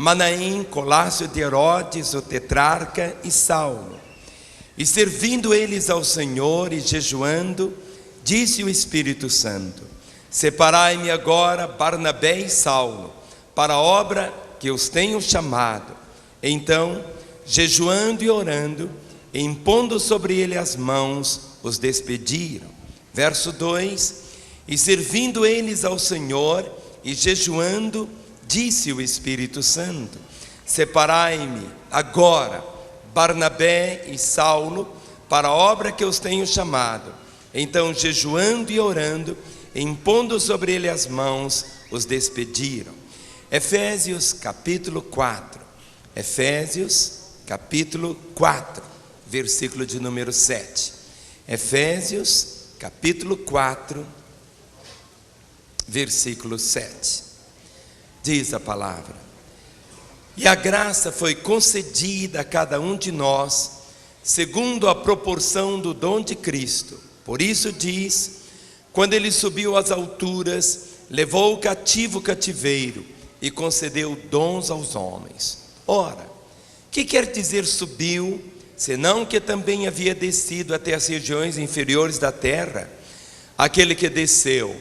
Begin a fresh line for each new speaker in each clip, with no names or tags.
Manaém, Colácio de Herodes, o tetrarca, e Saulo. E servindo eles ao Senhor e jejuando, disse o Espírito Santo: separai-me agora Barnabé e Saulo, para a obra que os tenho chamado. Então, jejuando e orando, e impondo sobre ele as mãos, os despediram. Verso 2: e servindo eles ao Senhor e jejuando, disse o Espírito Santo: separai-me agora Barnabé e Saulo, para a obra que os tenho chamado. Então, jejuando e orando, impondo sobre ele as mãos, os despediram. Efésios capítulo 4. Efésios capítulo 4, versículo de número 7. Efésios capítulo 4, versículo 7. Diz a palavra: e a graça foi concedida a cada um de nós, segundo a proporção do dom de Cristo. Por isso diz: quando ele subiu às alturas, levou cativo o cativeiro e concedeu dons aos homens. Ora, que quer dizer subiu, senão que também havia descido até as regiões inferiores da terra? Aquele que desceu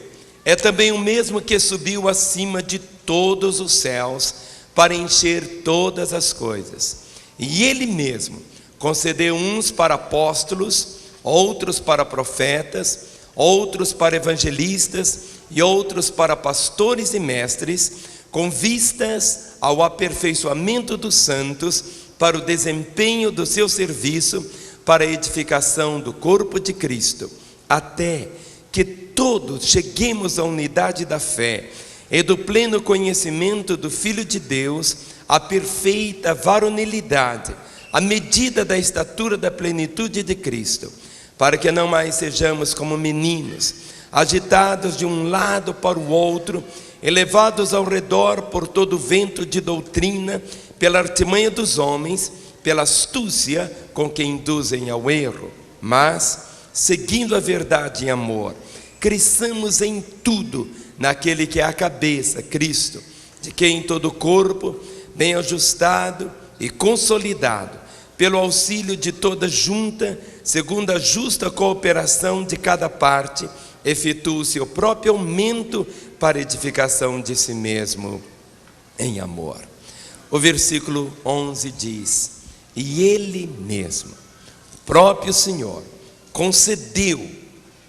é também o mesmo que subiu acima de todos os céus, para encher todas as coisas. E ele mesmo concedeu uns para apóstolos, outros para profetas, outros para evangelistas e outros para pastores e mestres, com vistas ao aperfeiçoamento dos santos, para o desempenho do seu serviço, para a edificação do corpo de Cristo, até que todos cheguemos à unidade da fé e do pleno conhecimento do Filho de Deus, à perfeita varonilidade, à medida da estatura da plenitude de Cristo, para que não mais sejamos como meninos, agitados de um lado para o outro, elevados ao redor por todo vento de doutrina, pela artimanha dos homens, pela astúcia com que induzem ao erro, mas, seguindo a verdade em amor, cresçamos em tudo naquele que é a cabeça, Cristo, de quem todo o corpo, bem ajustado e consolidado, pelo auxílio de toda junta, segundo a justa cooperação de cada parte, efetua o seu próprio aumento para edificação de si mesmo em amor. O versículo 11 diz: e ele mesmo, o próprio Senhor, concedeu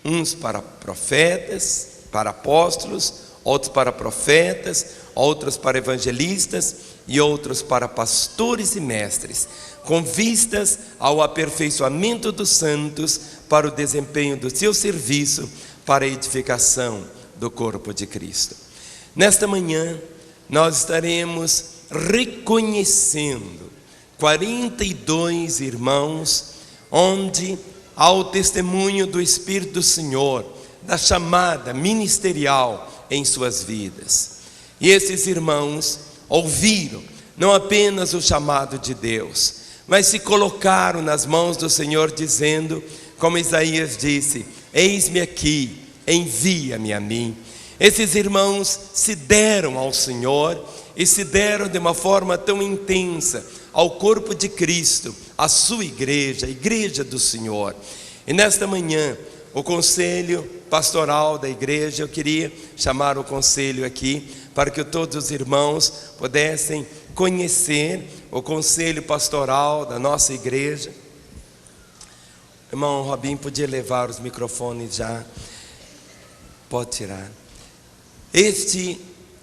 uns para profetas, para apóstolos, outros para profetas, outros para evangelistas e outros para pastores e mestres, com vistas ao aperfeiçoamento dos santos, para o desempenho do seu serviço, para a edificação do corpo de Cristo. Nesta manhã nós estaremos reconhecendo 42 irmãos, onde há o testemunho do Espírito do Senhor, da chamada ministerial em suas vidas. E esses irmãos ouviram não apenas o chamado de Deus, mas se colocaram nas mãos do Senhor, dizendo, como Isaías disse: eis-me aqui, envia-me a mim. Esses irmãos se deram ao Senhor e se deram de uma forma tão intensa ao corpo de Cristo, à sua igreja, a igreja do Senhor. E nesta manhã, o conselho pastoral da igreja, eu queria chamar o conselho aqui, para que todos os irmãos pudessem conhecer o conselho pastoral da nossa igreja. Irmão Robinho, podia levar os microfones já? Pode tirar. Este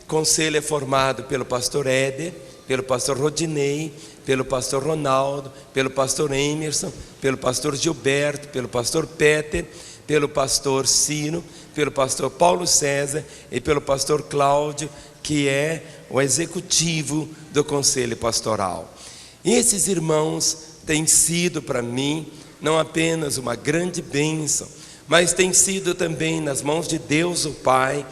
conselho é formado pelo pastor Éder, pelo pastor Rodinei, pelo pastor Ronaldo, pelo pastor Emerson, pelo pastor Gilberto, pelo pastor Peter, pelo pastor Ciro, pelo pastor Paulo César e pelo pastor Cláudio, que é o executivo do conselho pastoral. E esses irmãos têm sido para mim não apenas uma grande bênção, mas tem sido também nas mãos de Deus o Pai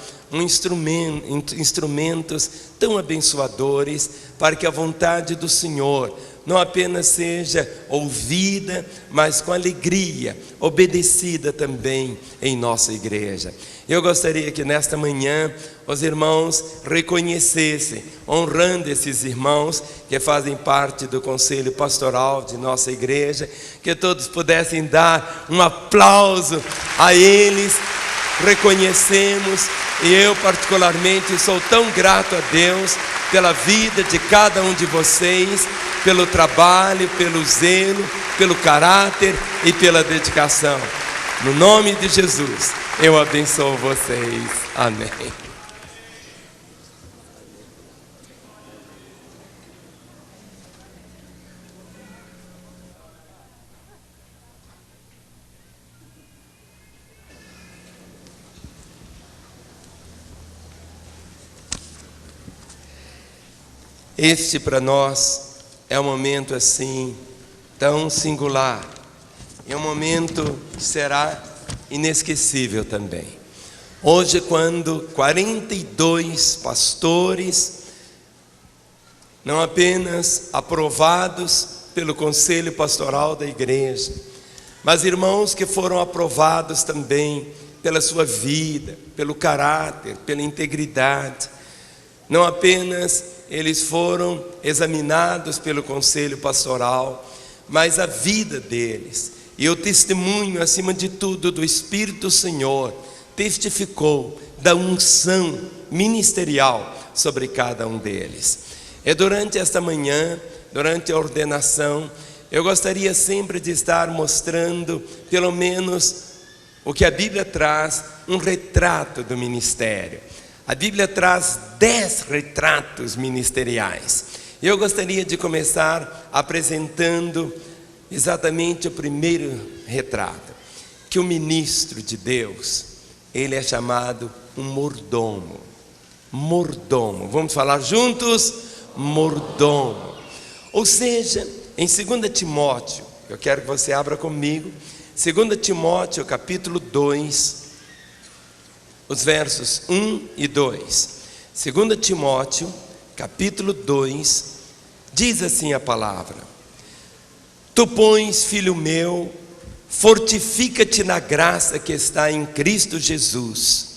instrumentos tão abençoadores, para que a vontade do Senhor não apenas seja ouvida, mas com alegria, obedecida também em nossa igreja. Eu gostaria que nesta manhã os irmãos reconhecessem, honrando esses irmãos que fazem parte do conselho pastoral de nossa igreja, que todos pudessem dar um aplauso a eles. Reconhecemos, e eu particularmente sou tão grato a Deus pela vida de cada um de vocês, pelo trabalho, pelo zelo, pelo caráter e pela dedicação. No nome de Jesus, eu abençoo vocês. Amém. Este para nós é um momento assim tão singular, é um momento que será inesquecível também. Hoje, quando 42 pastores, não apenas aprovados pelo conselho pastoral da igreja, mas irmãos que foram aprovados também pela sua vida, pelo caráter, pela integridade, não apenas eles foram examinados pelo conselho pastoral, mas a vida deles e o testemunho, acima de tudo, do Espírito do Senhor testificou da unção ministerial sobre cada um deles. E durante esta manhã, durante a ordenação, eu gostaria sempre de estar mostrando, pelo menos, o que a Bíblia traz, um retrato do ministério. A Bíblia traz 10 retratos ministeriais. Eu gostaria de começar apresentando exatamente o primeiro retrato, que o ministro de Deus, ele é chamado um mordomo. Mordomo, vamos falar juntos? Mordomo. Ou seja, em 2 Timóteo, eu quero que você abra comigo, 2 Timóteo capítulo 2, os versos 1 e 2. 2 Timóteo, capítulo 2, diz assim a palavra: Tu, pois, filho meu, fortifica-te na graça que está em Cristo Jesus,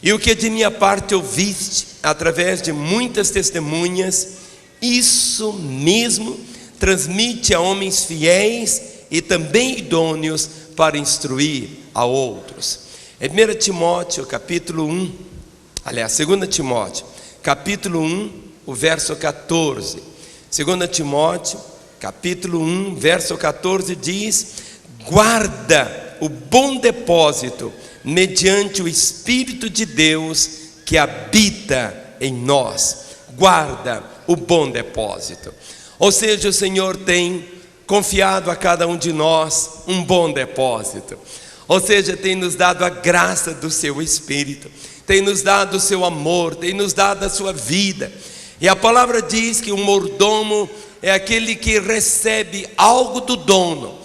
e o que de minha parte ouviste, através de muitas testemunhas, isso mesmo transmite a homens fiéis e também idôneos para instruir a outros. Em 1 Timóteo capítulo 1, aliás, 2 Timóteo capítulo 1, o verso 14. 2 Timóteo capítulo 1, verso 14 diz: guarda o bom depósito mediante o Espírito de Deus que habita em nós. Guarda o bom depósito. Ou seja, o Senhor tem confiado a cada um de nós um bom depósito. Ou seja, tem nos dado a graça do seu Espírito, tem nos dado o seu amor, tem nos dado a sua vida. E a palavra diz que o mordomo é aquele que recebe algo do dono.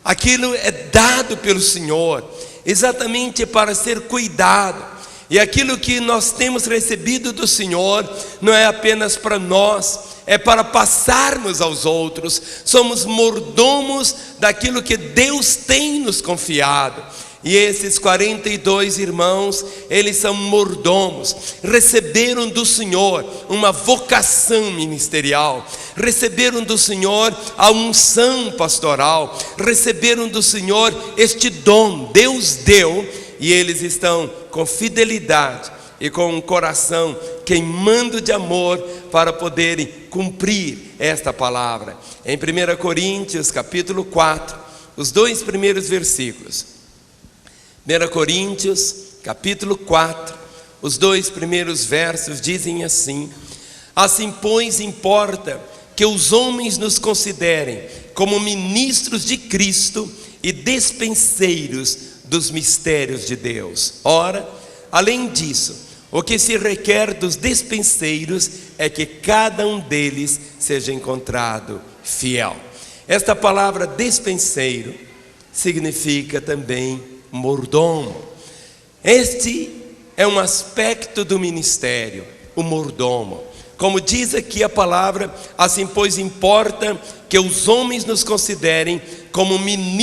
Aquilo é dado pelo Senhor, exatamente para ser cuidado. E aquilo que nós temos recebido do Senhor não é apenas para nós, é para passarmos aos outros. Somos mordomos daquilo que Deus tem nos confiado. E esses 42 irmãos, eles são mordomos, receberam do Senhor uma vocação ministerial, receberam do Senhor a unção pastoral, receberam do Senhor este dom, Deus deu, e eles estão com fidelidade e com um coração queimando de amor para poderem cumprir esta palavra. Em 1 Coríntios capítulo 4, os 2 primeiros versículos. 1 Coríntios capítulo 4, os 2 primeiros versos dizem assim: assim, pois, importa que os homens nos considerem como ministros de Cristo e despenseiros dos mistérios de Deus. Ora, além disso, o que se requer dos despenseiros é que cada um deles seja encontrado fiel. Esta palavra despenseiro significa também mordomo. Este é um aspecto do ministério, o mordomo. Como diz aqui a palavra, assim pois importa que os homens nos considerem como ministros